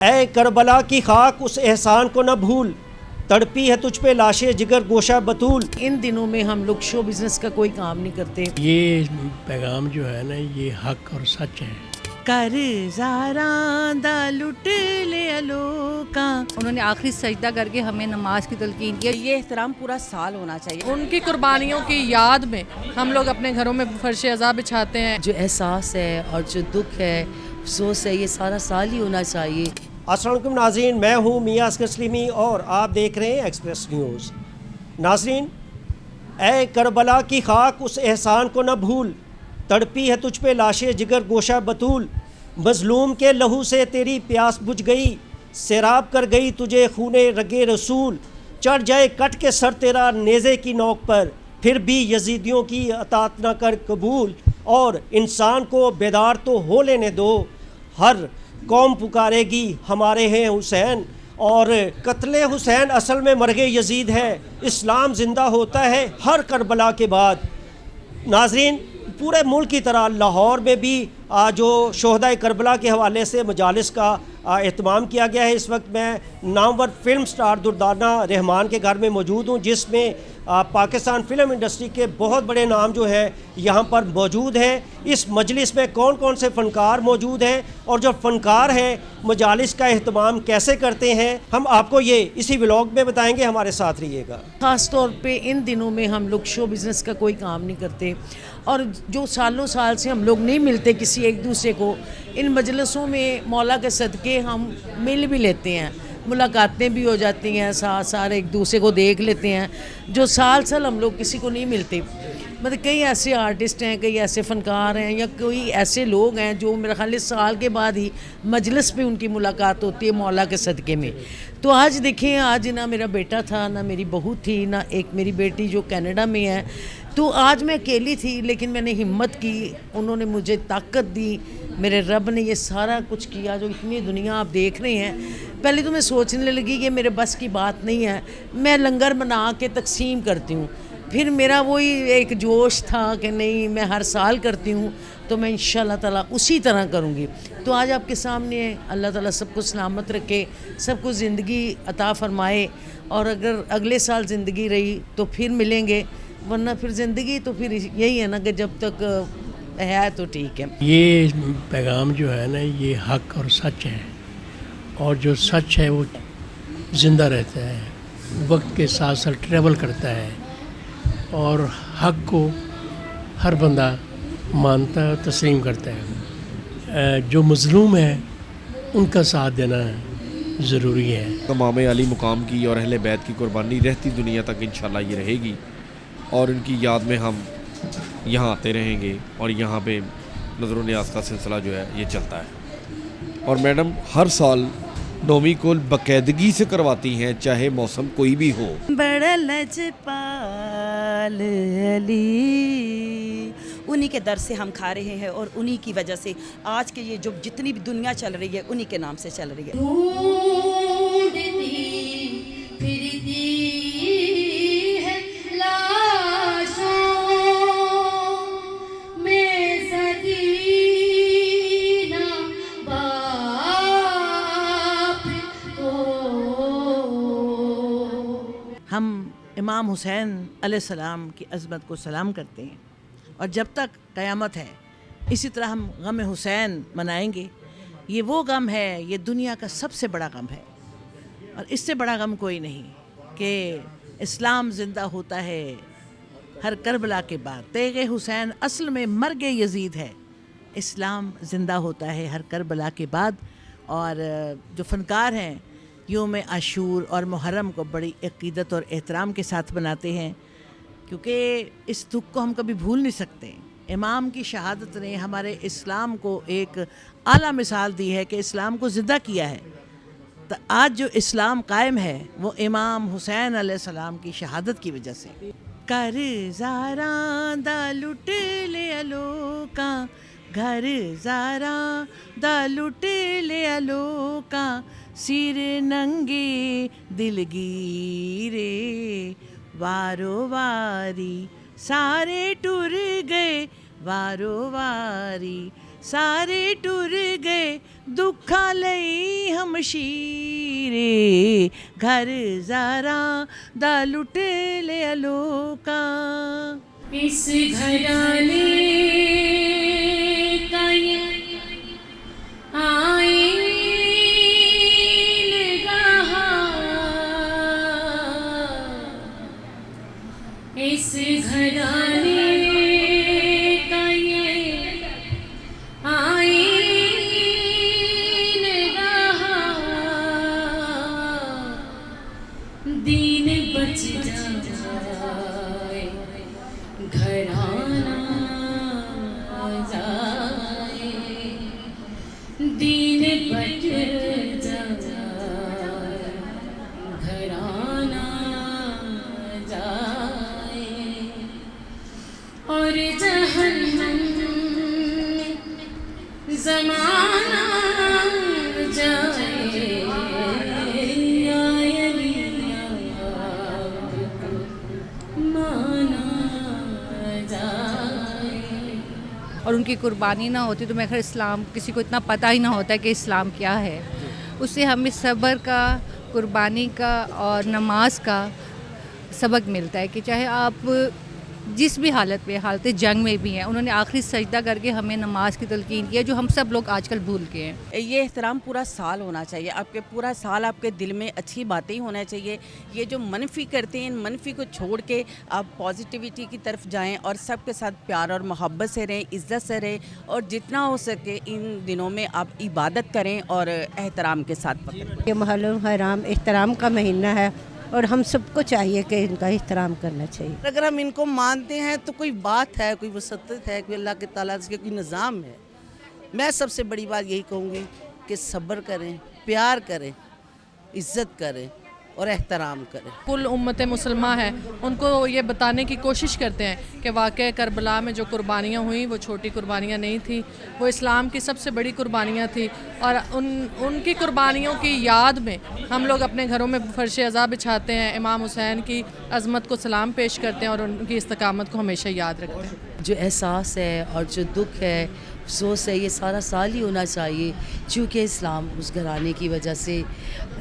ऐ Karbala की खाक उस एहसान को न भूल, तड़पी है तुझ पे लाशे जिगर गोशा बतूल। इन दिनों में हम लोग शो बिजनेस का कोई काम नहीं करते। ये पैगाम जो है ना, ये हक और सच है। कर ज़ारा दा लुट ले अलोका। उन्होंने आखिरी सजदा करके हमें नमाज की तलकीन की। ये एहतराम पूरा साल होना चाहिए। उनकी कुर्बानियों की याद में हम लोग अपने घरों में फर्श अज़ा बिछाते हैं। जो एहसास है और जो दुख है, अफसोस है, ये सारा साल ही होना चाहिए। अस्सलाम वालेकुम नाज़रीन, मैं हूँ मियां असगर सलीमी और आप देख रहे हैं एक्सप्रेस न्यूज़। नाज़रीन, ऐ करबला की खाक उस एहसान को न भूल, तड़पी है तुझ पे लाशे जिगर गोशा बतूल। मज़लूम के लहू से तेरी प्यास बुझ गई, सैराब कर गई तुझे खूने रगे रसूल। चढ़ जाए कट के सर तेरा नेज़े की नोक पर, फिर भी यजीदियों की अतात न कर कबूल। और इंसान को बेदार तो हो लेने दो, हर कौम पुकारेगी हमारे हैं हुसैन। और कत्ले हुसैन असल में मरगे यजीद है, इस्लाम ज़िंदा होता है हर करबला के बाद। नाज़रीन, पूरे मुल्क की तरह लाहौर में भी जो शोहदा करबला के हवाले से मजालिस का एहतमाम किया गया है। इस वक्त मैं नामवर फिल्म स्टार दुर्दाना रहमान के घर में मौजूद हूँ, जिसमें पाकिस्तान फ़िल्म इंडस्ट्री के बहुत बड़े नाम जो है यहाँ पर मौजूद हैं। इस मजलिस में कौन कौन से फ़नकार मौजूद हैं और जो फ़नकार हैं मजालिस का एहतमाम कैसे करते हैं, हम आपको ये इसी व्लॉग में बताएंगे। हमारे साथ रहिएगा। ख़ास तौर पे इन दिनों में हम लोग शो बिज़नेस का कोई काम नहीं करते और जो सालों साल से हम लोग नहीं मिलते किसी एक दूसरे को, इन मजलिसों में मौला के सदक़े हम मिल भी लेते हैं, मुलाकातें भी हो जाती हैं, साथ साथ एक दूसरे को देख लेते हैं, जो साल साल हम लोग किसी को नहीं मिलते। मतलब कई ऐसे आर्टिस्ट हैं, कई ऐसे फ़नकार हैं या कोई ऐसे लोग हैं जो मेरा ख्याल है साल के बाद ही मजलिस में उनकी मुलाकात होती है मौला के सदक़े में। तो आज देखें, आज ना मेरा बेटा था, ना मेरी बहू थी, ना एक मेरी बेटी जो कनाडा में है। तो आज मैं अकेली थी, लेकिन मैंने हिम्मत की, उन्होंने मुझे ताकत दी, मेरे रब ने ये सारा कुछ किया। जो इतनी दुनिया आप देख रहे हैं, पहले तो मैं सोचने लगी कि मेरे बस की बात नहीं है, मैं लंगर बना के तकसीम करती हूँ। फिर मेरा वही एक जोश था कि नहीं, मैं हर साल करती हूँ, तो मैं इंशाअल्लाह ताला उसी तरह करूँगी। तो आज आपके सामने अल्लाह ताला सबको सलामत रखे, सबको ज़िंदगी अता फ़रमाए, और अगर अगले साल ज़िंदगी रही तो फिर मिलेंगे, वरना फिर ज़िंदगी तो फिर यही है ना कि जब तक है तो ठीक है। ये पैगाम जो है ना, ये हक और सच है, और जो सच है वो ज़िंदा रहता है, वक्त के साथ साथ ट्रैवल करता है, और हक को हर बंदा मानता है, तस्लीम करता है। जो मज़लूम है उनका साथ देना ज़रूरी है। तमाम अली मुकाम की और अहले बैत की कुर्बानी रहती दुनिया तक इंशाल्लाह ये रहेगी, और इनकी याद में हम यहाँ आते रहेंगे, और यहाँ पे नज़र न्याज़ का सिलसिला जो है ये चलता है। और मैडम हर साल नौवीं को बाकायदगी से करवाती हैं, चाहे मौसम कोई भी हो। बड़ा लजपाल अली, उन्हीं के दर से हम खा रहे हैं, और उन्हीं की वजह से आज के ये जो जितनी भी दुनिया चल रही है उन्हीं के नाम से चल रही है। हम इमाम हुसैन अलैहिस्सलाम की अज़मत को सलाम करते हैं, और जब तक क़यामत है इसी तरह हम गम हुसैन मनाएंगे। ये वो गम है, ये दुनिया का सबसे बड़ा गम है, और इससे बड़ा गम कोई नहीं कि इस्लाम ज़िंदा होता है हर करबला के बाद। तेगे हुसैन असल में मर्गे यजीद है, इस्लाम ज़िंदा होता है हर करबला के बाद। और जो फ़नकार हैं योम आशूर और मुहर्रम को बड़ी अक़ीदत और एहतराम के साथ बनाते हैं, क्योंकि इस दुख को हम कभी भूल नहीं सकते। इमाम की शहादत ने हमारे इस्लाम को एक आला मिसाल दी है कि इस्लाम को ज़िंदा किया है। तो आज जो इस्लाम कायम है वो इमाम हुसैन अलैहिस्सलाम की शहादत की वजह से। कर ज़ारा दा लुट ले अलोका, घर ज़ारा दा लुट ले अलोका, सिर नंगे दिलगीरे, वारो वारी सारे टुर गए, वारो वारी सारे टुर गए, दुखा लई हम शीरे घर ज़ारा दा लुट ले अलोका। इस घराने का ये आईन रहा, इस घराने का ये आईन रहा, दीन बच जाए घराना जाए, दीन बच जाए घराना जाए, और जहन्नम ज़माना जाए, या अली आपको माना जाए। और उनकी कुर्बानी ना होती तो मैं खैर इस्लाम किसी को इतना पता ही ना होता है कि इस्लाम क्या है। उससे हमें सब्र का, कुर्बानी का और नमाज का सबक मिलता है कि चाहे आप जिस भी हालत में, हालत जंग में भी हैं, उन्होंने आखिरी सजदा करके हमें नमाज की तलकीन की है, जो हम सब लोग आजकल भूल गए हैं। ये एहतराम पूरा साल होना चाहिए, आपके पूरा साल आपके दिल में अच्छी बातें ही होना चाहिए। ये जो मनफी करते हैं, इन मनफी को छोड़ के आप पॉजिटिविटी की तरफ जाएं और सबके साथ प्यार और मोहब्बत से रहें, इज़्ज़त से रहें, और जितना हो सके इन दिनों में आप इबादत करें और एहतराम के साथ पकड़ें। ये महर्रम हराम एहतराम का महीना है और हम सबको चाहिए कि इनका एहतराम करना चाहिए। अगर हम इनको मानते हैं तो कोई बात है, कोई वसतत है, कोई अल्लाह के ताला के कोई निज़ाम है। मैं सबसे बड़ी बात यही कहूँगी कि सब्र करें, प्यार करें, इज़्ज़त करें और एहतराम करें। कुल उम्मत मुसलमान है, उनको ये बताने की कोशिश करते हैं कि वाक़ई करबला में जो कुर्बानियाँ हुई वो छोटी कुर्बानियाँ नहीं थी, वो इस्लाम की सबसे बड़ी कुर्बानियाँ थी। और उनकी कुर्बानियों की याद में हम लोग अपने घरों में फ़र्श अज़ा बिछाते हैं, इमाम हुसैन की अज़मत को सलाम पेश करते हैं और उनकी इस्तकामत को हमेशा याद रखते हैं। जो एहसास है और जो दुख है, अफसोस है, ये सारा साल ही होना चाहिए, चूँकि इस्लाम उस घराने की वजह से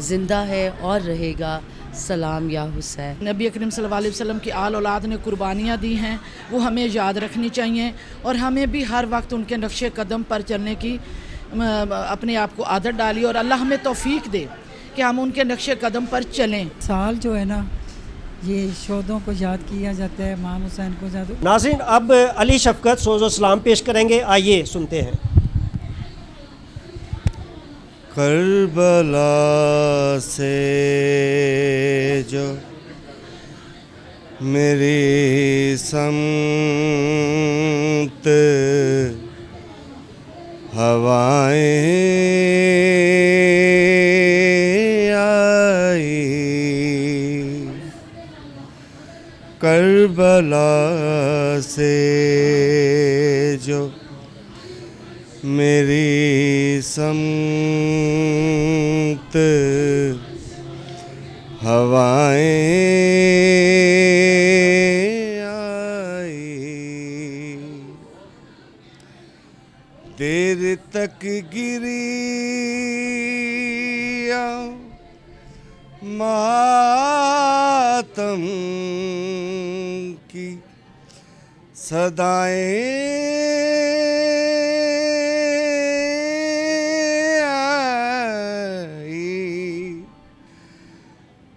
ज़िंदा है और रहेगा। सलाम या हुसैन। नबी करीम सल्लल्लाहु अलैहि वसल्लम की आल औलाद ने कुर्बानियाँ दी हैं, वो हमें याद रखनी चाहिए और हमें भी हर वक्त उनके नक्शे कदम पर चलने की अपने आप को आदत डाली, और अल्लाह हमें तौफीक दे कि हम उनके नक्शे कदम पर चलें। साल जो है ना, ये शोधों को याद किया जाता है, इमाम हुसैन को याद। नाज़रीन, अब अली शफ़क़त सोज़ो सलाम पेश करेंगे, आइए सुनते हैं। करबला से जो मेरी समत हवाएं आई, करबला से जो मेरी समत हवाएं आई, देर तक गिरिया मातम की सदाएं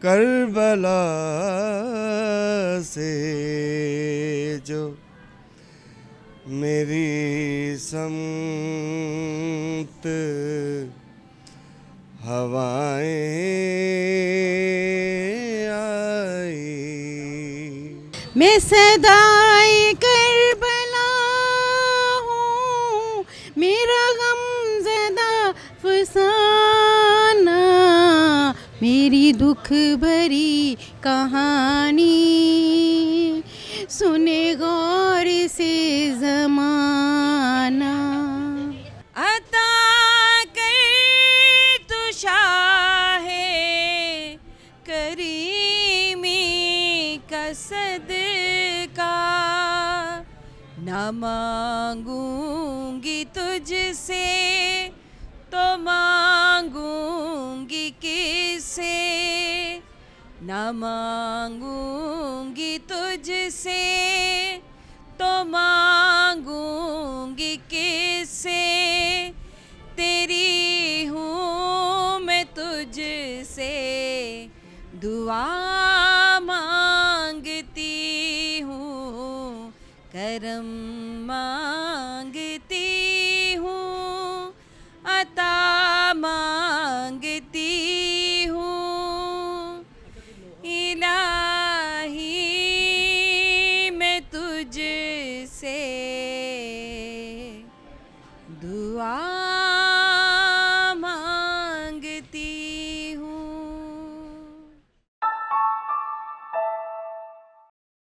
करबला से जो मेरी समत हवाएं आई। मैं सदाए करबला हूँ, मेरा गम ज़दा फसाना, मेरी दुख भरी कहानी सुने गौर से ज़माना। अता कर तू शाहे करीमी का सदका, ना मांगूंगी तुझसे तो तो मांगूंगी किससे, न मांगूंगी तुझसे तो मांगूंगी किससे, तेरी हूँ मैं तुझसे दुआ